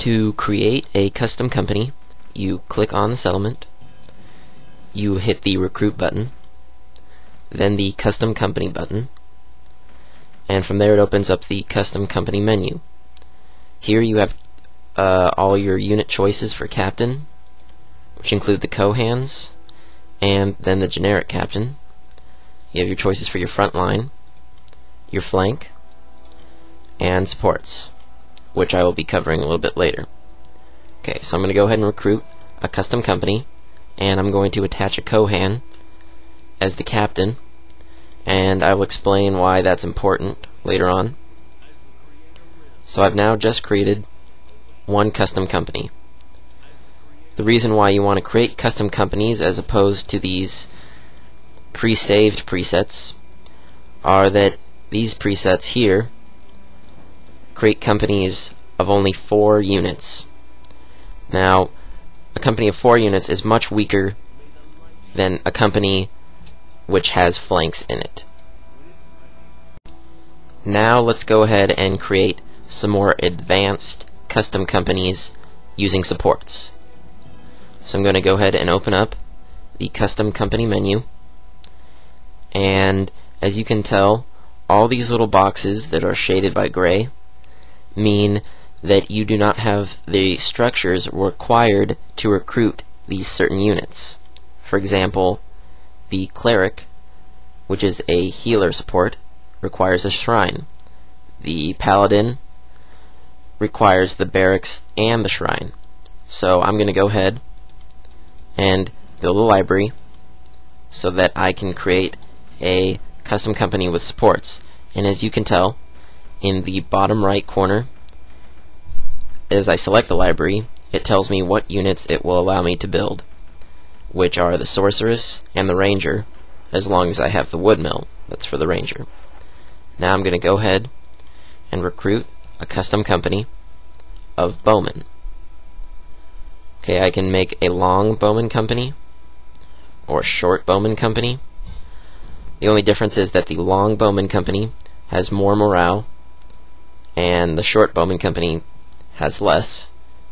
To create a custom company, you click on the settlement, you hit the recruit button, then the custom company button, and from there it opens up the custom company menu. Here you have all your unit choices for captain, which include the Kohans and then the generic captain. You have your choices for your front line, your flank, and supports, which I will be covering a little bit later. Okay, so I'm going to go ahead and recruit a custom company, and I'm going to attach a Kohan as the captain, and I will explain why that's important later on. So I've now just created one custom company. The reason why you want to create custom companies as opposed to these pre-saved presets are that these presets here create companies of only 4 units. Now, a company of 4 units is much weaker than a company which has flanks in it. Now let's go ahead and create some more advanced custom companies using supports. So I'm going to go ahead and open up the custom company menu, and as you can tell, all these little boxes that are shaded by gray mean that you do not have the structures required to recruit these certain units. For example, the cleric, which is a healer support, requires a shrine. The paladin requires the barracks and the shrine. So I'm going to go ahead and build a library so that I can create a custom company with supports. And as you can tell, in the bottom right corner, as I select the library, it tells me what units it will allow me to build, which are the sorceress and the ranger, as long as I have the wood mill. That's for the ranger. Now I'm going to go ahead and recruit a custom company of bowmen. Okay, I can make a long bowman company or short bowman company. The only difference is that the long bowman company has more morale and the short bowman company has less,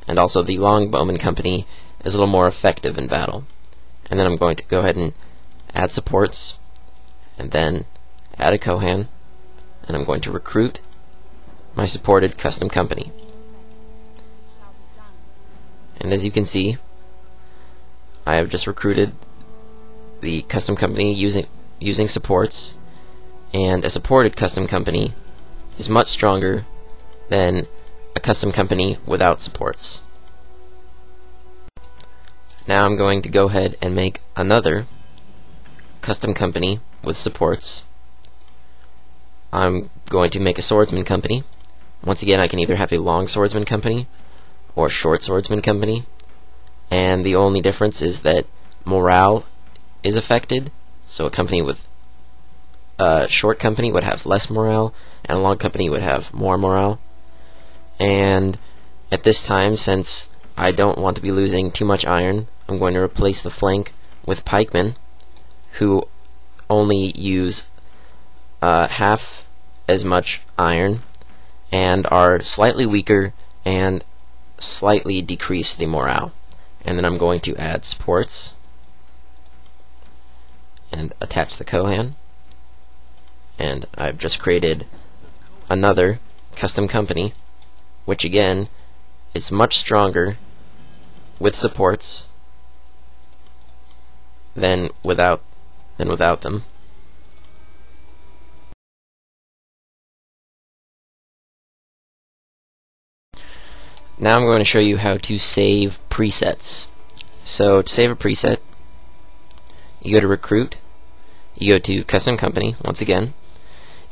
and also the long bowman company is a little more effective in battle. And then I'm going to go ahead and add supports, and then add a Kohan, and I'm going to recruit my supported custom company. And as you can see, I have just recruited the custom company using supports, and a supported custom company is much stronger than a custom company without supports. Now I'm going to go ahead and make another custom company with supports. I'm going to make a swordsman company. Once again, I can either have a long swordsman company or short swordsman company, and the only difference is that morale is affected. So a company with a short company would have less morale, and a long company would have more morale. And at this time, since I don't want to be losing too much iron, I'm going to replace the flank with pikemen, who only use half as much iron and are slightly weaker and slightly decrease the morale. And then I'm going to add supports and attach the Kohan, and I've just created another custom company, which again is much stronger with supports than without them. Now I'm going to show you how to save presets. So to save a preset, you go to recruit, you go to custom company once again,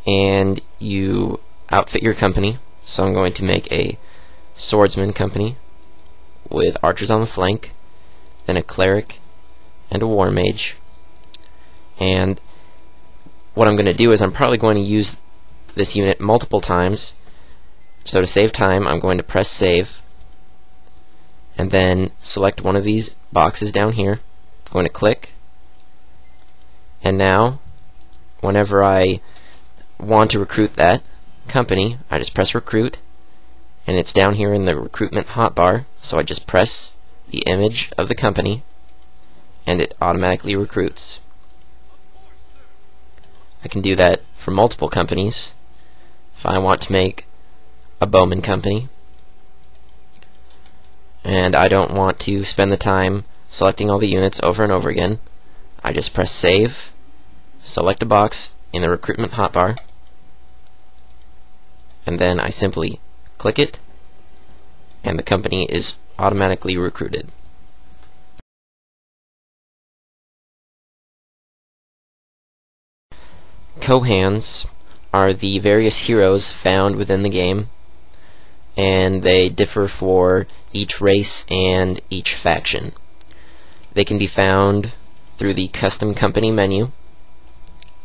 and you outfit your company. So I'm going to make a swordsman company with archers on the flank, then a cleric and a war mage. And what I'm going to do is I'm probably going to use this unit multiple times. So to save time, I'm going to press save and then select one of these boxes down here. I'm going to click, and now whenever I want to recruit that company, I just press recruit, and it's down here in the recruitment hotbar, so I just press the image of the company and it automatically recruits. I can do that for multiple companies. If I want to make a Bowman company and I don't want to spend the time selecting all the units over and over again, I just press save, select a box in the recruitment hotbar, and then I simply click it and the company is automatically recruited. Kohans are the various heroes found within the game, and they differ for each race and each faction. They can be found through the custom company menu,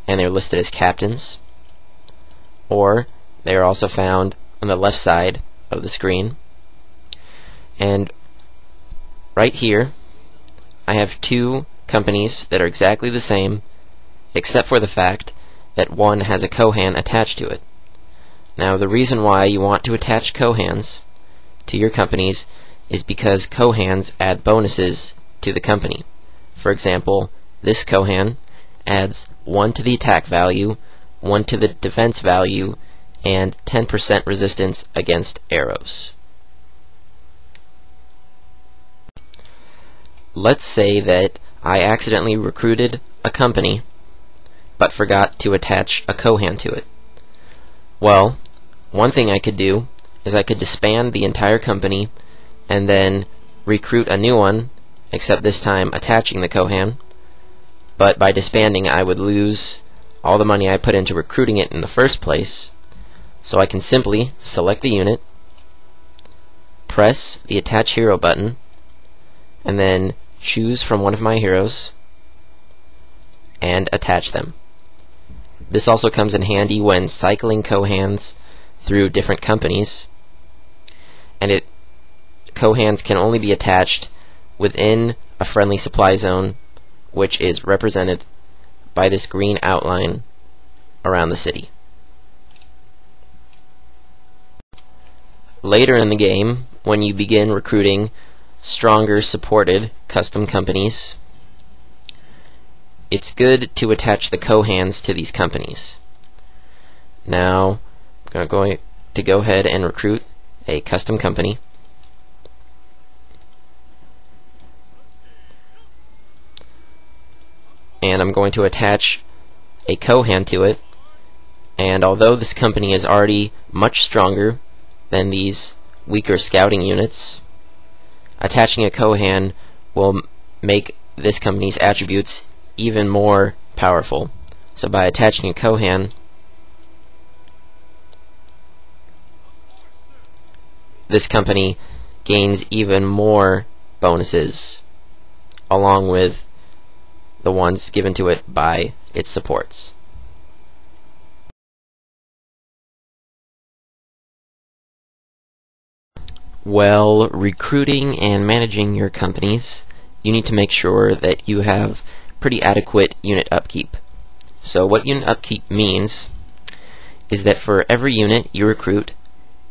and they're listed as captains, or they are also found on the left side of the screen. And right here I have two companies that are exactly the same, except for the fact that one has a Kohan attached to it. Now, the reason why you want to attach Kohans to your companies is because Kohans add bonuses to the company. For example, this Kohan adds 1 to the attack value, 1 to the defense value, and 10% resistance against arrows. Let's say that I accidentally recruited a company but forgot to attach a Kohan to it. Well, one thing I could do is I could disband the entire company and then recruit a new one, except this time attaching the Kohan. But by disbanding, I would lose all the money I put into recruiting it in the first place. So I can simply select the unit, press the Attach Hero button, and then choose from one of my heroes and attach them. This also comes in handy when cycling Kohans through different companies, and Kohans can only be attached within a friendly supply zone, which is represented by this green outline around the city. Later in the game, when you begin recruiting stronger supported custom companies, it's good to attach the Kohans to these companies. Now, I'm going to go ahead and recruit a custom company. And I'm going to attach a Kohan to it. And although this company is already much stronger than these weaker scouting units, attaching a Kohan will make this company's attributes even more powerful. So by attaching a Kohan, this company gains even more bonuses along with the ones given to it by its supports. While recruiting and managing your companies, you need to make sure that you have pretty adequate unit upkeep. So what unit upkeep means is that for every unit you recruit,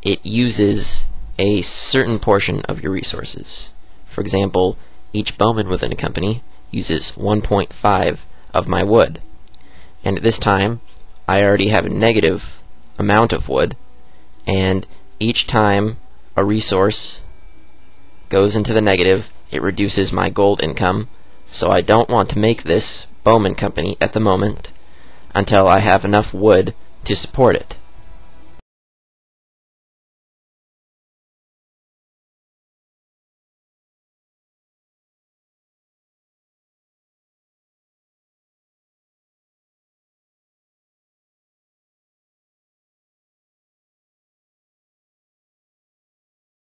it uses a certain portion of your resources. For example, each bowman within a company uses 1.5 of my wood, and at this time I already have a negative amount of wood, and each time a resource goes into the negative, it reduces my gold income. So I don't want to make this bowman company at the moment until I have enough wood to support it.